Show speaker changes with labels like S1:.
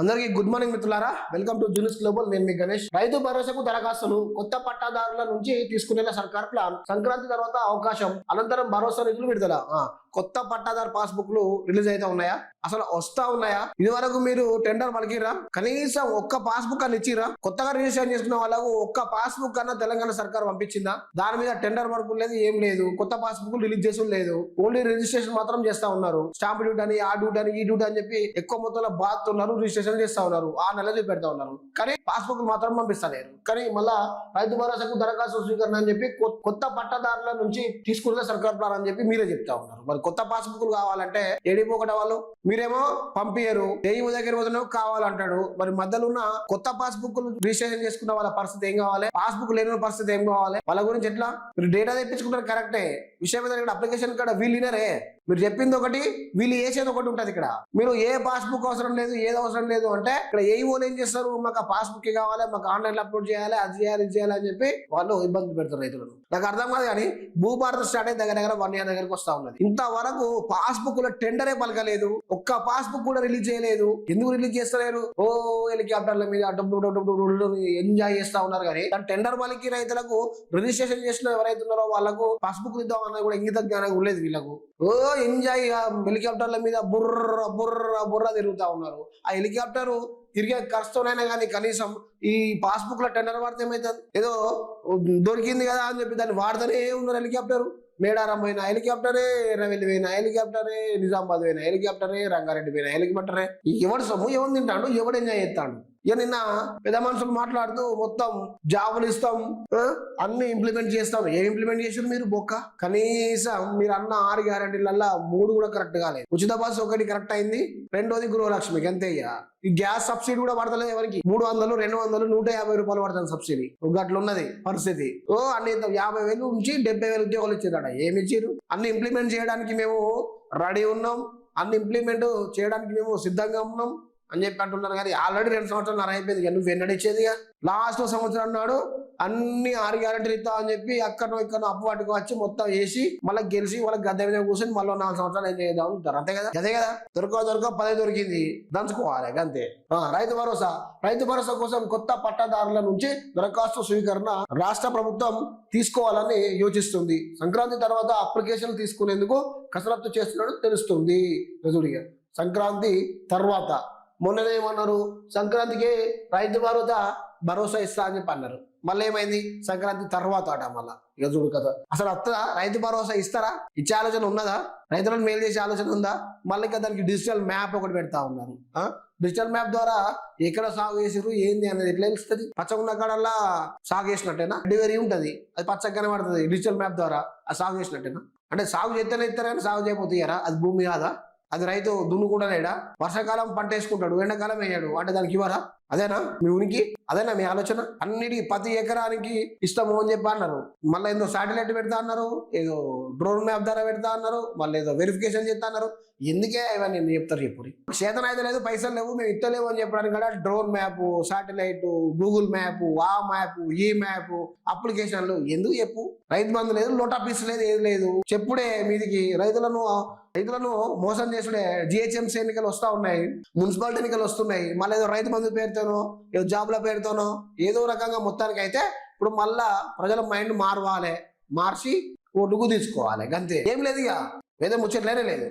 S1: అందరికీ good morning మిత్రులారా, welcome to జూనియస్ global. నేను మీ గణేష్. రైతు భరోసాకు దరఖాస్తులు కొత్త పట్టాదారుల నుంచి తీసుకునేలా సర్కార్ ప్లాన్. సంక్రాంతి తర్వాత అవకాశం, అనంతరం భరోసా నిధులు విడుదల. కొత్త పట్టాదారు పాస్బుక్ లు రిలీజ్ అయితే ఉన్నాయా? అసలు వస్తా ఉన్నాయా? ఇది వరకు మీరు టెండర్ పలికిరా? కనీసం ఒక్క పాస్బుక్ అని ఇచ్చిరా? కొత్తగా రిజిస్ట్రేషన్ చేసుకున్న వాళ్ళకు ఒక్క పాస్బుక్ అన్న తెలంగాణ సర్కార్ పంపించిందా? దాని మీద టెండర్ వర్క్ లేదు, ఏం లేదు. కొత్త పాస్బుక్ రిలీజ్ చేసి లేదు, ఓన్లీ రిజిస్ట్రేషన్ మాత్రం చేస్తా ఉన్నారు. స్టాంప్ డ్యూటీ అని, ఆ డ్యూటీ అని, ఈ డ్యూటీ అని చెప్పి ఎక్కువ మొత్తంలో బాగుతున్నారు, రిజిస్ట్రేషన్ చేస్తా ఉన్నారు, 6 నెలలు చూపెడతా ఉన్నారు. కానీ పాస్బుక్ మాత్రం పంపిస్తలేరు. కానీ మళ్ళా రైతు భరోసాకు దరఖాస్తు స్వీకరణ అని చెప్పి కొత్త పట్టదారుల నుంచి తీసుకున్న సర్కార్ ప్లాన్ అని చెప్పి మీరే చెప్తా ఉన్నారు. మరి కొత్త పాస్బుక్లు కావాలంటే ఏడిపోకట వాళ్ళు, మీరేమో పంపించరు. ఏఈ దగ్గర పోతున్నావు కావాలంటాడు. మరి మధ్యలో ఉన్న కొత్త పాస్బుక్ రిజిస్ట్రేషన్ చేసుకున్న వాళ్ళ పరిస్థితి ఏం కావాలి? పాస్బుక్ లేని పరిస్థితి ఏం కావాలి? వాళ్ళ గురించి ఎట్లా? మీరు డేటా తెప్పించుకుంటారు కరెక్టే, విషయం మీద ఇక్కడ అప్లికేషన్ కూడా వీళ్ళినరే. మీరు చెప్పింది ఒకటి, వీళ్ళు వేసేది ఒకటి ఉంటది. ఇక్కడ మీరు ఏ పాస్బుక్ అవసరం లేదు, ఏది అవసరం లేదు అంటే ఇక్కడ ఏఈఓలు ఏం చేస్తారు? మాకు ఆ పాస్బుక్ కావాలి, మాకు ఆన్లైన్ లో అప్లోడ్ చేయాలి, అది చేయాలి, ఇది చేయాలి అని చెప్పి వాళ్ళు ఇబ్బంది పెడతారు రైతులను. నాకు అర్థం కాదు. కానీ భూభారత స్టార్ట్ అయితే దగ్గర 1 year దగ్గరకు వస్తా ఉన్నది. ఇంతవరకు పాస్బుక్ లో టెండరే పలకలేదు, ఒక్క పాస్బుక్ కూడా రిలీజ్ చేయలేదు. ఎందుకు రిలీజ్ చేస్తలేరు? ఓ హెలికాప్టర్ల మీద ఎంజాయ్ చేస్తా ఉన్నారు. కానీ టెండర్ పలికి రైతులకు రిజిస్ట్రేషన్ చేసిన ఎవరైతే ఉన్నారో వాళ్ళకు పాస్బుక్ ఇద్దాం అన్నది కూడా ఇంగిత జ్ఞానం ఉండలేదు వీళ్ళకు. ఓ ఎంజాయ్ హెలికాప్టర్ల మీద బుర్ర బుర్ర బుర్ర తిరుగుతా ఉన్నారు. ఆ హెలికాప్టర్ తిరిగే కష్టమైనా కానీ కనీసం ఈ పాస్బుక్ లో టెండర్ వాడితే ఏమైతుంది? ఏదో దొరికింది కదా అని చెప్పి దాన్ని వాడుతూనే ఉన్నారు. హెలికాప్టర్ మేడారం పోయిన హెలికాప్టరే, ఎర్రవెల్లి పోయిన హెలికాప్టరే, నిజామాబాద్ పోయిన హెలికాప్టరే, రంగారెడ్డి పోయిన హెలికాప్టరే. ఎవడు సొమ్ము ఎవరు తింటాడు, ఎవడు ఎంజాయ్ చేస్తాడు? ఇక నిన్న పెద్ద మనుషులు మాట్లాడుతూ మొత్తం జాబులు ఇస్తాం, అన్ని ఇంప్లిమెంట్ చేస్తాం. ఏం ఇంప్లిమెంట్ చేసారు మీరు? బొక్క. కనీసం మీరు అన్న 6 గ్యారంటీలల్లా 3 కూడా కరెక్ట్ కాలేదు. ఉచిత బస్సు ఒకటి కరెక్ట్ అయింది, రెండోది గృహలక్ష్మికి అంతే. ఈ గ్యాస్ సబ్సిడీ కూడా పడతలేదు ఎవరికి. 300, 200, 150 రూపాయలు పడుతుంది సబ్సిడీ. గట్ల ఉన్నది పరిస్థితి. అన్ని 50,000 నుంచి 70,000 ఉద్యోగాలు ఇచ్చారట. ఏమి ఇచ్చారు? అన్ని ఇంప్లిమెంట్ చేయడానికి మేము రెడీ ఉన్నాం, అన్ని ఇంప్లిమెంట్ చేయడానికి మేము సిద్ధంగా ఉన్నాం అని చెప్పి అంటున్నారు. కానీ ఆల్రెడీ 2 సంవత్సరాలు అయిపోయింది. నువ్వు వెన్నడిచ్చేది లాస్ట్ సంవత్సరం అన్నాడు అన్ని 6 గ్యారెంటీలు ఇస్తా అని చెప్పి అక్కడో ఇక్కడ అప్పువాటికి వచ్చి మొత్తం వేసి మళ్ళీ గెలిచి వాళ్ళకి గద్దె మీద కూర్చొని మళ్ళీ 4 సంవత్సరాలు ఏం చేద్దాం ఉంటారు. అంతే కదా, అదే కదా. దొరక 10 దొరికింది, దంచుకోవాలి అంతే. రైతు భరోసా కోసం కొత్త పట్టాదారుల నుంచి దరఖాస్తు స్వీకరణ రాష్ట్ర ప్రభుత్వం తీసుకోవాలని యోచిస్తుంది. సంక్రాంతి తర్వాత అప్లికేషన్లు తీసుకునేందుకు కసరత్తు చేస్తున్నట్టు తెలుస్తుంది. సంక్రాంతి తర్వాత మొన్ననే ఏమన్నారు? సంక్రాంతికి రైతు భరోసా ఇస్తా అని చెప్పి అన్నారు. మళ్ళీ ఏమైంది? సంక్రాంతి తర్వాత అట. మళ్ళా ఇక చూడు కదా, అసలు రైతు భరోసా ఇస్తారా? ఇచ్చే ఆలోచన ఉన్నదా? రైతులను మేలు చేసే ఆలోచన ఉందా? మళ్ళీ దానికి డిజిటల్ మ్యాప్ ఒకటి పెడతా ఉన్నారు. డిజిటల్ మ్యాప్ ద్వారా ఎక్కడ సాగు చేసిరు ఏంది అనేది ఎట్లా తెలుస్తుంది? పచ్చగున్న కాడల్లా సాగు చేసినట్టేనా? డెలివరీ ఉంటది, అది పచ్చగానే పడుతుంది. డిజిటల్ మ్యాప్ ద్వారా అది సాగు చేసినట్టేనా? అంటే సాగు చేస్తేనే ఇస్తారని సాగు చేయకపోతారా? అది భూమి కాదా? అది రైతు దున్ను కూడా లేడా? వర్షాకాలం పంట వేసుకుంటాడు, ఎండాకాలం వేయడు అంటే దానికి ఇవ్వరా? అదేనా మీ ఉనికి? అదేనా మీ ఆలోచన? అన్నిటికీ ప్రతి ఎకరానికి ఇస్తాము అని చెప్పి అన్నారు. మళ్ళీ ఏదో శాటిలైట్ పెడతా అన్నారు, ఏదో డ్రోన్ మ్యాప్ ద్వారా పెడతా అన్నారు, మళ్ళీ ఏదో వెరిఫికేషన్ చేస్తా అన్నారు. ఎందుకే ఇవన్నీ చెప్తారు? చెప్పుడు చేతన అయితే లేదు, పైసలు లేవు, మేము ఇస్తలేవు అని చెప్పడానికి కూడా drone map, satellite, Google map, ఆ మ్యాప్, ఈ మ్యాప్, అప్లికేషన్లు ఎందుకు చెప్పు? రైతు బంధు లేదు, లోటాపీస్ లేదు, ఏది లేదు. చెప్పుడే మీదికి రైతులను మోసం చేసుడే. జిహెచ్ఎంసీ ఎన్నికలు వస్తా ఉన్నాయి, మున్సిపాలిటీ ఎన్నికలు వస్తున్నాయి. మళ్ళీ ఏదో రైతు బంధు పేరుతోనో, ఏదో జాబ్ల పేరుతోనో ఏదో రకంగా మొత్తానికి అయితే ఇప్పుడు మళ్ళా ప్రజల మైండ్ మార్చి ఓటుకు తీసుకోవాలి. అంతే, ఏం లేదు. ఇక ఏదో ముచ్చట్లేనే లేదు.